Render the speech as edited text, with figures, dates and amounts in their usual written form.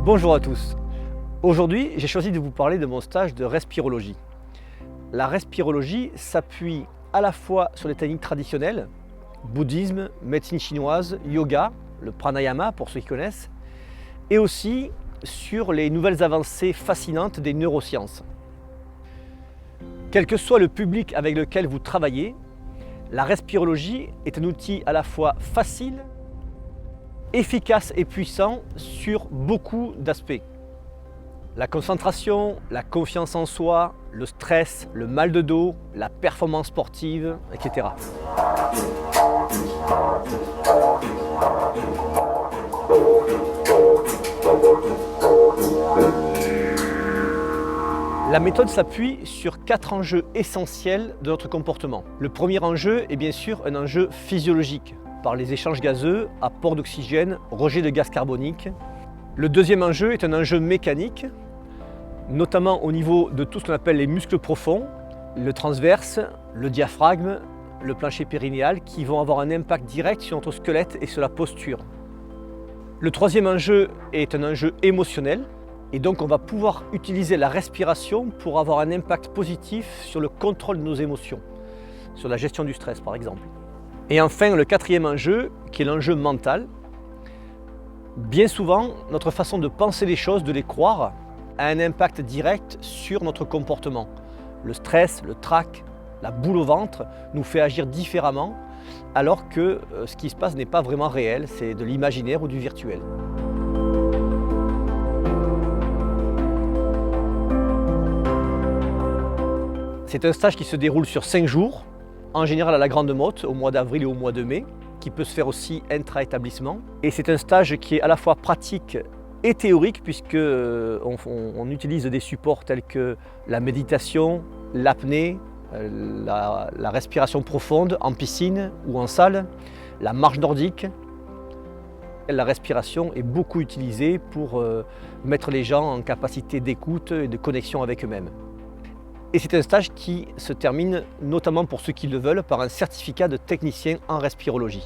Bonjour à tous. Aujourd'hui, j'ai choisi de vous parler de mon stage de respirologie. La respirologie s'appuie à la fois sur les techniques traditionnelles, bouddhisme, médecine chinoise, yoga, le pranayama pour ceux qui connaissent, et aussi sur les nouvelles avancées fascinantes des neurosciences. Quel que soit le public avec lequel vous travaillez, la respirologie est un outil à la fois facile, efficace et puissant sur beaucoup d'aspects. La concentration, la confiance en soi, le stress, le mal de dos, la performance sportive, etc. La méthode s'appuie sur 4 enjeux essentiels de notre comportement. Le premier enjeu est bien sûr un enjeu physiologique, par les échanges gazeux, apport d'oxygène, rejet de gaz carbonique. Le deuxième enjeu est un enjeu mécanique, notamment au niveau de tout ce qu'on appelle les muscles profonds, le transverse, le diaphragme, le plancher périnéal, qui vont avoir un impact direct sur notre squelette et sur la posture. Le troisième enjeu est un enjeu émotionnel, et donc on va pouvoir utiliser la respiration pour avoir un impact positif sur le contrôle de nos émotions, sur la gestion du stress par exemple. Et enfin, le quatrième enjeu, qui est l'enjeu mental. Bien souvent, notre façon de penser les choses, de les croire, a un impact direct sur notre comportement. Le stress, le trac, la boule au ventre nous fait agir différemment, alors que ce qui se passe n'est pas vraiment réel, c'est de l'imaginaire ou du virtuel. C'est un stage qui se déroule sur 5 jours, en général à la Grande Motte, au mois d'avril et au mois de mai, qui peut se faire aussi intra-établissement. Et c'est un stage qui est à la fois pratique et théorique, puisqu'on utilise des supports tels que la méditation, l'apnée, la respiration profonde en piscine ou en salle, la marche nordique. La respiration est beaucoup utilisée pour mettre les gens en capacité d'écoute et de connexion avec eux-mêmes. Et c'est un stage qui se termine, notamment pour ceux qui le veulent, par un certificat de technicien en respirologie.